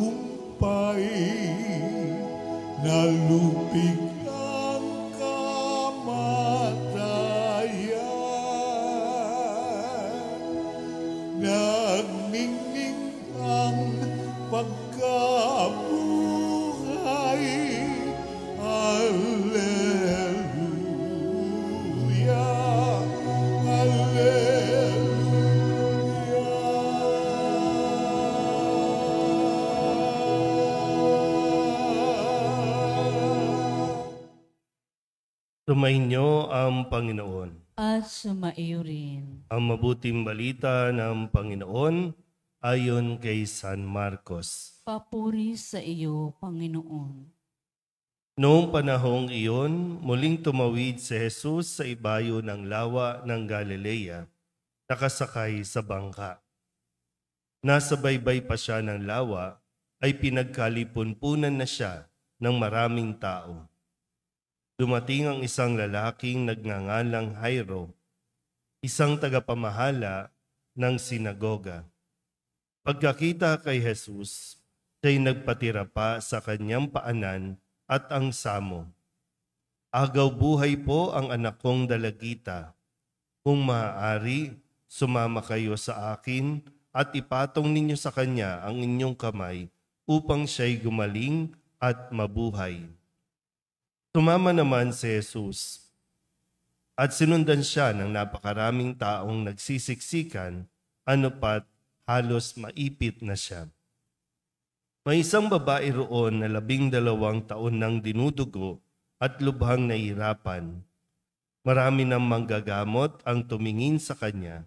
tagumpay, nalupig ang kamatayan, nagningning ang pagkabuhay. Hallelujah, hallelujah. Sumainyo ang Panginoon. At sumaiyo rin. Ang mabuting balita ng Panginoon ayon kay San Marcos. Papuri sa iyo, Panginoon. Noong panahong iyon, muling tumawid si Jesus sa ibayo ng lawa ng Galilea, nakasakay sa bangka. Nasa baybay pa siya ng lawa, ay pinagkalipunpunan na siya ng maraming tao. Dumating ang isang lalaking nagngangalang Jairo, isang tagapamahala ng sinagoga. Pagkakita kay Jesus, siya'y nagpatira pa sa kanyang paanan at ang samo. Agaw buhay po ang anak kong dalagita. Kung maaari, sumama kayo sa akin at ipatong ninyo sa kanya ang inyong kamay upang siya'y gumaling at mabuhay. Tumama naman si Jesus at sinundan siya ng napakaraming taong nagsisiksikan, ano pat halos maipit na siya. May isang babae roon na 12 taon nang dinudugo at lubhang nahihirapan. Marami ng manggagamot ang tumingin sa kanya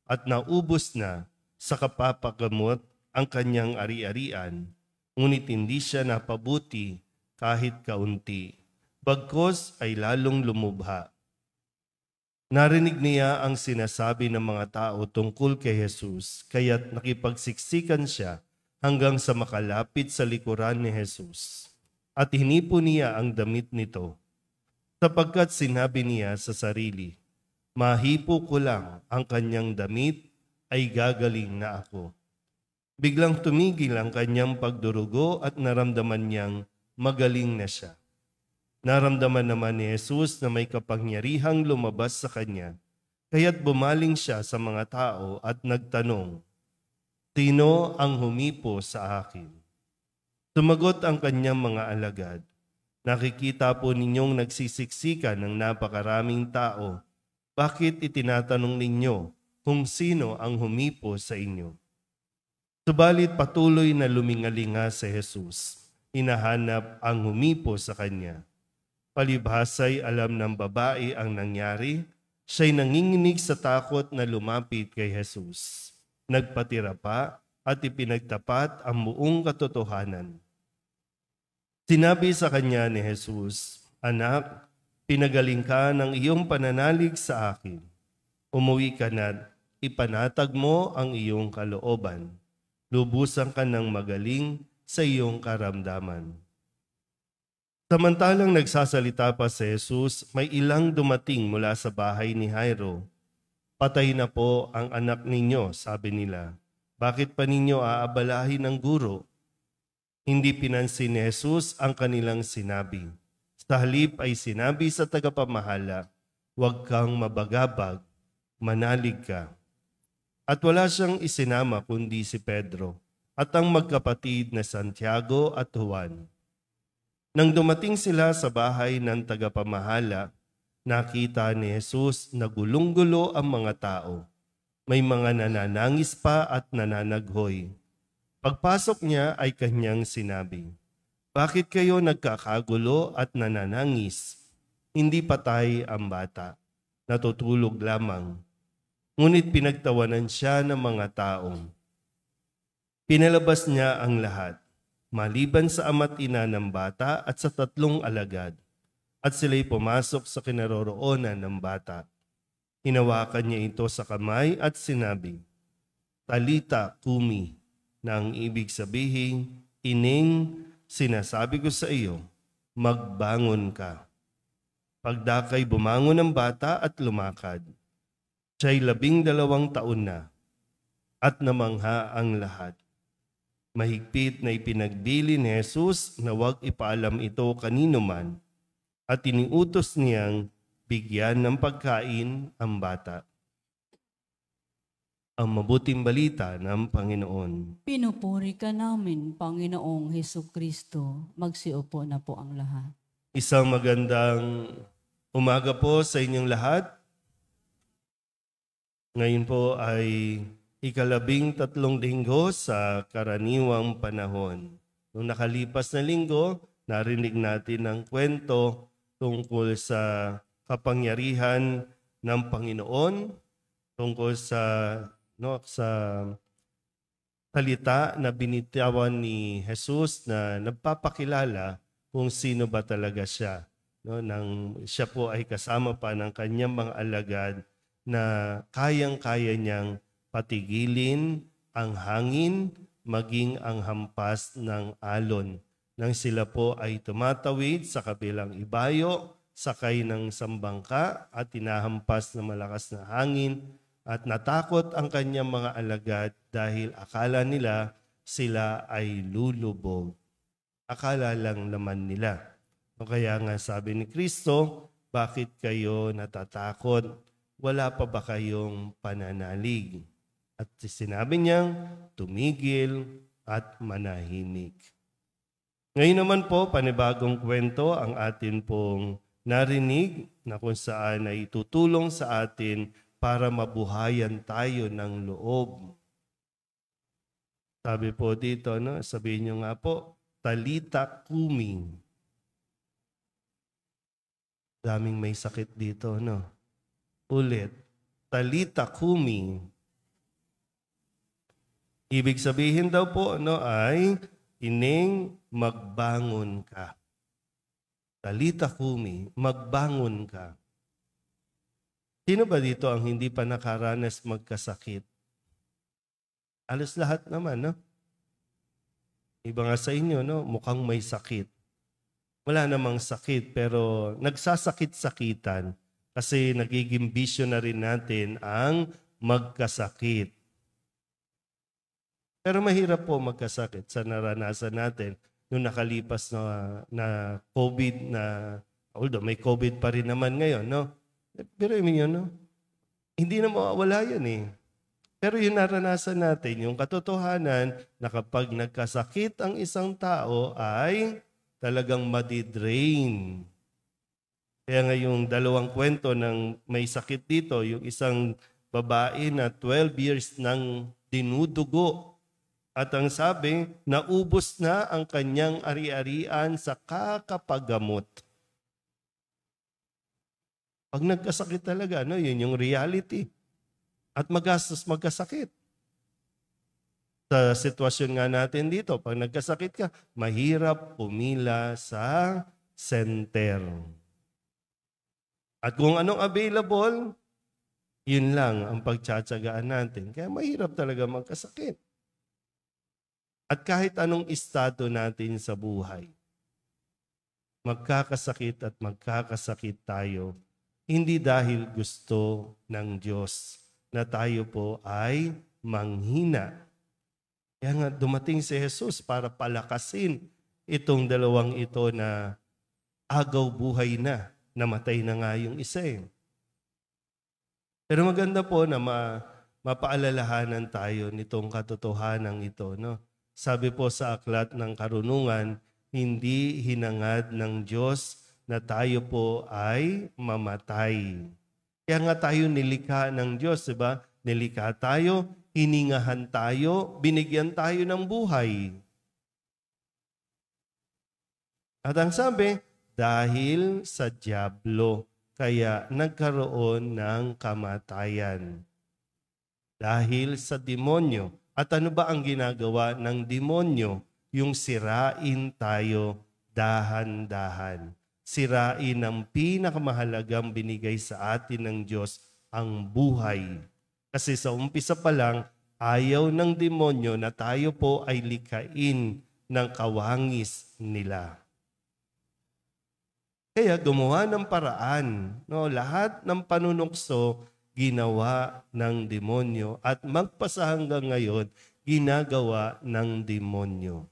at naubos na sa kapapagamot ang kanyang ari-arian, ngunit hindi siya napabuti kahit kaunti. Bagkos ay lalong lumubha. Narinig niya ang sinasabi ng mga tao tungkol kay Jesus, kaya't nakipagsiksikan siya hanggang sa makalapit sa likuran ni Jesus. At hinipo niya ang damit nito, sapagkat sinabi niya sa sarili, mahipo ko lang ang kanyang damit ay gagaling na ako. Biglang tumigil ang kanyang pagdurugo at naramdaman niyang magaling na siya. Naramdaman naman ni Jesus na may kapangyarihang lumabas sa kanya, kaya't bumaling siya sa mga tao at nagtanong, sino ang humipo sa akin? Sumagot ang kanyang mga alagad, nakikita po ninyong nagsisiksikan ng napakaraming tao, bakit itinatanong ninyo kung sino ang humipo sa inyo? Subalit patuloy na lumingalinga si Jesus, hinahanap ang humipo sa kanya. Palibhasa'y alam ng babae ang nangyari, siya'y nanginginig sa takot na lumapit kay Jesus. Nagpatira pa at ipinagtapat ang buong katotohanan. Sinabi sa kanya ni Jesus, anak, pinagaling ka ng iyong pananalig sa akin. Umuwi ka na, ipanatag mo ang iyong kalooban. Lubusan ka ng magaling sa iyong karamdaman. Samantalang nagsasalita pa si Jesus, may ilang dumating mula sa bahay ni Jairo. Patay na po ang anak ninyo, sabi nila. Bakit pa ninyo aabalahin ang guro? Hindi pinansin ni Jesus ang kanilang sinabi. Sa halip ay sinabi sa tagapamahala, huwag kang mabagabag, manalig ka. At wala siyang isinama kundi si Pedro at ang magkapatid na Santiago at Juan. Nang dumating sila sa bahay ng tagapamahala, nakita ni Jesus na gulong-gulo ang mga tao. May mga nananangis pa at nananaghoy. Pagpasok niya ay kanyang sinabi, bakit kayo nagkakagulo at nananangis? Hindi patay ang bata, natutulog lamang. Ngunit pinagtawanan siya ng mga taong. Pinalabas niya ang lahat, maliban sa ama't ina ng bata at sa 3 alagad, at sila'y pumasok sa kinaroroonan ng bata. Hinawakan niya ito sa kamay at sinabi, Talita kumi, na ang ibig sabihin, Ining, sinasabi ko sa iyo, magbangon ka. Pagdakay bumangon ang bata at lumakad. Siya'y 12 taon na, at namangha ang lahat. Mahigpit na ipinagbili ni Jesus na huwag ipaalam ito kanino man at iniutos niyang bigyan ng pagkain ang bata. Ang mabuting balita ng Panginoon. Pinupuri ka namin, Panginoong Hesukristo. Magsiupo na po ang lahat. Isang magandang umaga po sa inyong lahat. Ngayon po ay 13 linggo sa karaniwang panahon. Noong nakalipas na linggo, narinig natin ang kwento tungkol sa kapangyarihan ng Panginoon, tungkol sa salita na binitawan ni Jesus na nagpapakilala kung sino ba talaga siya. Nang siya po ay kasama pa ng kanyang mga alagad na kayang-kaya niyang patigilin ang hangin, maging ang hampas ng alon. Nang sila po ay tumatawid sa kabilang ibayo, sakay ng sambangka at tinahampas ng malakas na hangin at natakot ang kanyang mga alagad dahil akala nila sila ay lulubog. Akala lang naman nila. O kaya nga sabi ni Kristo, bakit kayo natatakot? Wala pa ba kayong pananalig? At sinabi niyang tumigil at manahimik. Ngayon naman po, panibagong kwento ang atin pong narinig na kung saan ay tutulong sa atin para mabuhayan tayo ng loob. Sabi po dito, sabihin niyo nga po, Talita Kumi. Daming may sakit dito, Ulit, Talita Kumi. Ibig sabihin daw po ay ining magbangon ka. Talita Kumi, magbangon ka. Sino ba dito ang hindi pa nakaranas magkasakit? Alos lahat naman, Iba nga sa inyo, mukhang may sakit. Wala namang sakit, pero nagsasakit-sakitan kasi nagiging bisyo na rin natin ang magkasakit. Pero mahirap po magkasakit sa naranasan natin nung nakalipas na COVID na, although may COVID pa rin naman ngayon, Pero yun, hindi na mawawala yun Pero yung naranasan natin, yung katotohanan na kapag nagkasakit ang isang tao ay talagang madidrain. Kaya nga yung dalawang kwento ng may sakit dito, yung isang babae na 12 years nang dinudugo. At ang sabi, naubos na ang kanyang ari-arian sa kakapagamot. Pag nagkasakit talaga, yun yung reality. At magastos magkasakit. Sa sitwasyon nga natin dito, pag nagkasakit ka, mahirap pumila sa center. At kung anong available, yun lang ang pagtsatsagaan natin. Kaya mahirap talaga magkasakit. At kahit anong estado natin sa buhay, magkakasakit at magkakasakit tayo, hindi dahil gusto ng Diyos na tayo po ay manghina. Kaya nga dumating si Jesus para palakasin itong dalawang ito na agaw buhay na, namatay na nga yung isa Pero maganda po na mapaalalahanan tayo nitong katotohanan ito, Sabi po sa aklat ng karunungan, hindi hinangad ng Diyos na tayo po ay mamatay. Kaya nga tayo nilikha ng Diyos, diba? Nilikha tayo, hiningahan tayo, binigyan tayo ng buhay. At ang sabi, dahil sa dyablo, kaya nagkaroon ng kamatayan. Dahil sa demonyo. At ano ba ang ginagawa ng demonyo? Yung sirain tayo dahan-dahan. Sirain ang pinakamahalagang binigay sa atin ng Diyos, ang buhay. Kasi sa umpisa pa lang, ayaw ng demonyo na tayo po ay likhain ng kawangis nila. Kaya gumawa ng paraan. Lahat ng panunukso ginawa ng demonyo at magpasa hanggang ngayon, ginagawa ng demonyo.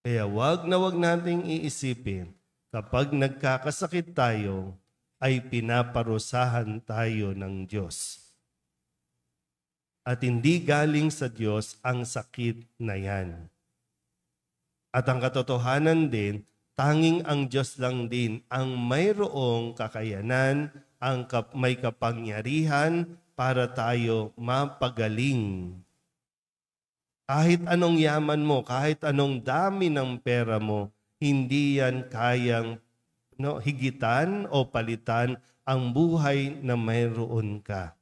Kaya wag na wag nating iisipin kapag nagkakasakit tayo ay pinaparusahan tayo ng Diyos. At hindi galing sa Diyos ang sakit na yan. At ang katotohanan din, tanging ang Diyos lang din ang mayroong kakayanan, may kapangyarihan para tayo mapagaling. Kahit anong yaman mo, kahit anong dami ng pera mo, hindi yan kayang higitan o palitan ang buhay na mayroon ka.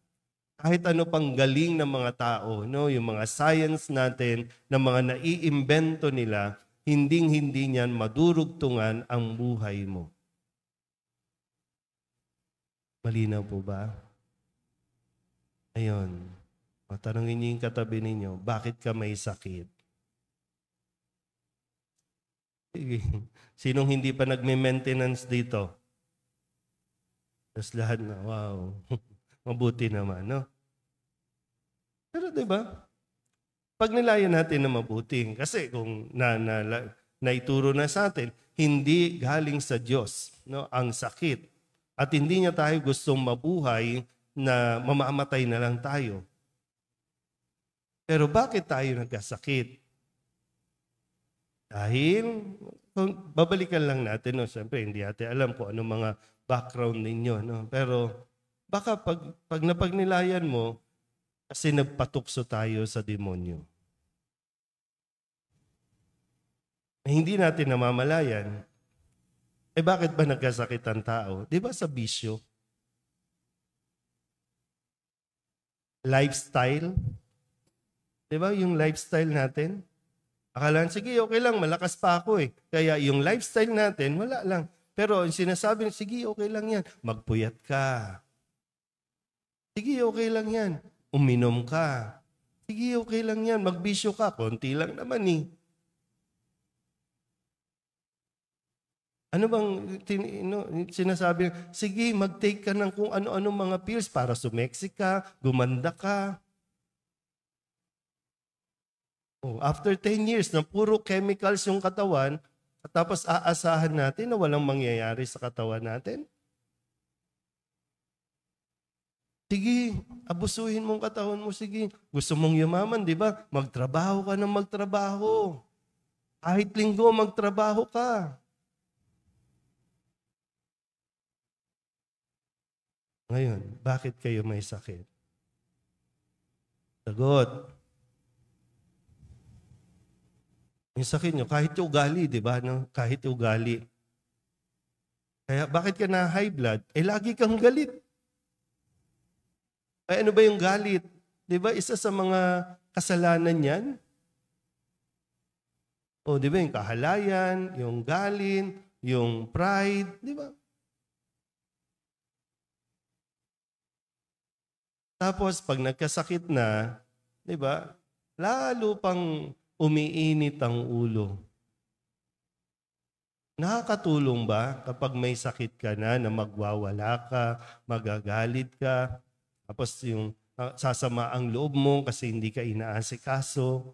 Kahit ano pang galing ng mga tao, yung mga science natin, na mga naiimbento nila, hinding-hindi niyan madurugtungan ang buhay mo. Malinaw po ba? Ayun. Tanungin niyo yung katabi ninyo, bakit ka may sakit? Sige. Sinong hindi pa nagme-maintenance dito? Tapos lahat na, wow, mabuti naman, no? Pero diba, pag nilayan natin na mabuti, kasi kung naituro na sa atin, hindi galing sa Diyos, ang sakit. At hindi niya tayo gustong mabuhay na mamamatay na lang tayo. Pero bakit tayo nagkasakit? Dahil, kung babalikan lang natin, siyempre hindi natin alam kung anong mga background ninyo. Pero baka pag napagnilayan mo, kasi nagpatukso tayo sa demonyo. Hindi natin namamalayan. Bakit ba nagkasakit ang tao? Di ba sa bisyo? Lifestyle? Di ba yung lifestyle natin? Akalaan, sige, okay lang, malakas pa ako eh. Kaya yung lifestyle natin, wala lang. Pero yung sinasabi, sige, okay lang yan. Magpuyat ka. Sige, okay lang yan. Uminom ka. Sige, okay lang yan. Magbisyo ka. Konti lang naman eh. Ano bang sinasabi? Sige, mag-take ka ng kung ano-ano mga pills para sumeksi ka, gumanda ka. After 10 years na puro chemicals yung katawan, at tapos aasahan natin na walang mangyayari sa katawan natin? Sige, abusuhin mong katawan mo, sige. Gusto mong yumaman, di ba? Magtrabaho ka ng magtrabaho. Kahit linggo, magtrabaho ka. Ngayon, bakit kayo may sakit? Sagot. Yung sakit nyo, kahit yung ugali, di ba? Kahit yung ugali. Kaya bakit ka na high blood? Lagi kang galit. Ay, ano ba yung galit? Di ba? Isa sa mga kasalanan yan. Di ba? Yung kahalayan, yung galit, yung pride, di ba? Tapos, pag nagkasakit na, di ba? Lalo pang umiinit ang ulo. Nakakatulong ba kapag may sakit ka na magwawala ka, magagalit ka, tapos yung sasama ang loob mo kasi hindi ka inaasikaso?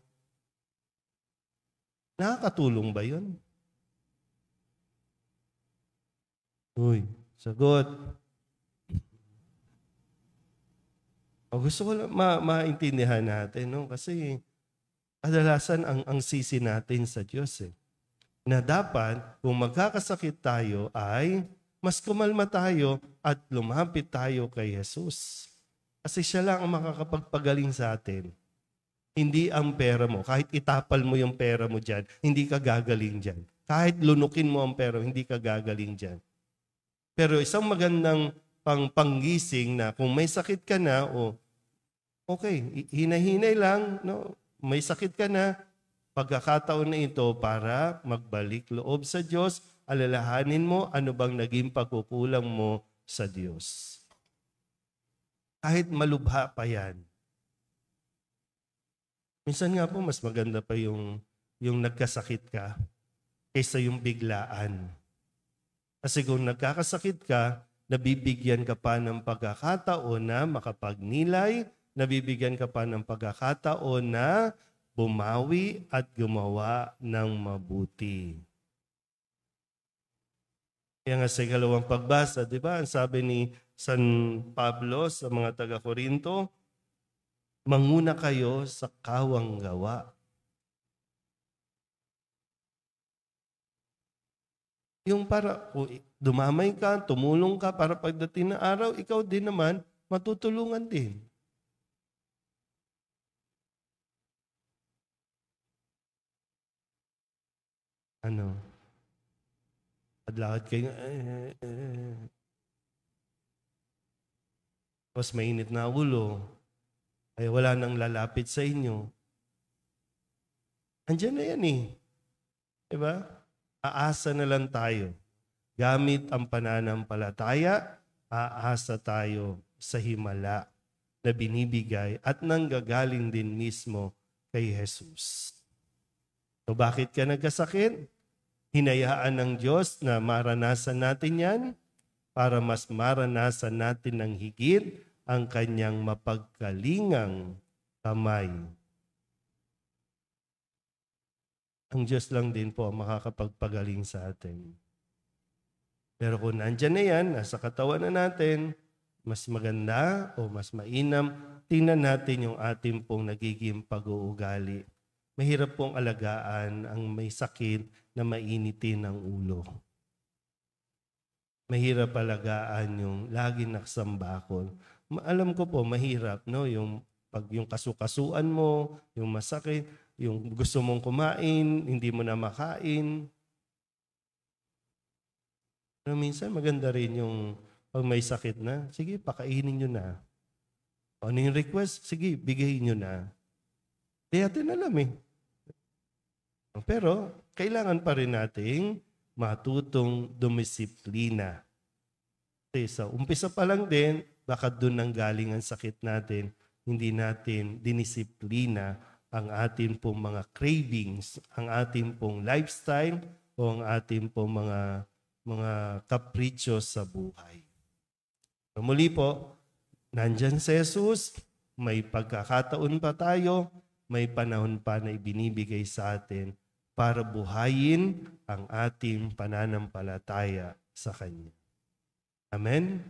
Nakakatulong ba yun? Uy, sagot. Gusto ko lang maintindihan natin, kasi kadalasan ang sisi natin sa Diyos na dapat kung magkakasakit tayo ay mas kumalma tayo at lumapit tayo kay Jesus. Kasi siya lang ang makakapagpagaling sa atin. Hindi ang pera mo. Kahit itapal mo yung pera mo dyan, hindi ka gagaling dyan. Kahit lunukin mo ang pera, hindi ka gagaling dyan. Pero isang magandang panggising na kung may sakit ka na, okay, hinay-hinay lang, may sakit ka na, pagkakataon na ito para magbalik loob sa Diyos, alalahanin mo ano bang naging pagkukulang mo sa Diyos. Kahit malubha pa yan. Minsan nga po, mas maganda pa yung nagkasakit ka kaysa yung biglaan. Kasi kung nagkakasakit ka, nabibigyan ka pa ng pagkakataon na makapagnilay, nabibigyan ka pa ng pagkakataon na bumawi at gumawa ng mabuti. Kaya nga sa ikalawang pagbasa, di ba, ang sabi ni San Pablo sa mga taga-Korinto, manguna kayo sa kawang gawa. Yung para kung dumamay ka, tumulong ka para pagdating ng araw, ikaw din naman matutulungan din. Ano? Adlakad kayo, mas mainit na ulo, ay wala nang lalapit sa inyo. Andiyan na yan eh. Diba? Aasa na lang tayo. Gamit ang pananampalataya, aasa tayo sa himala na binibigay at nanggagaling din mismo kay Jesus. So bakit ka nagkasakit? Hinayaan ng Diyos na maranasan natin yan para mas maranasan natin ng higit ang kanyang mapagkalingang kamay. Ang Diyos lang din po ang makakapagpagaling sa atin. Pero kung nandyan na yan, nasa katawan na natin, mas maganda o mas mainam, tingnan natin yung ating pong nagiging pag-uugali. Mahirap pong alagaan ang may sakit na mainitin ng ulo. Mahirap alagaan yung laging nakasambakol. Alam ko po, mahirap, no? Yung kasukasuan mo, yung masakit, yung gusto mong kumain, hindi mo na makain. Pero minsan maganda rin yung pag may sakit na, sige, pakainin nyo na. Ano yung request? Sige, bigayin nyo na. Di natin alam eh. Pero kailangan pa rin nating matutong dumisiplina. Kasi sa umpisa pa lang din, baka doon nang galing ang sakit natin, hindi natin dinisiplina ang ating pong mga cravings, ang ating pong lifestyle o ang ating pong mga caprichos sa buhay. So muli po, nandyan si Jesus, may pagkakataon pa tayo, may panahon pa na ibinibigay sa atin para buhayin ang ating pananampalataya sa Kanya. Amen?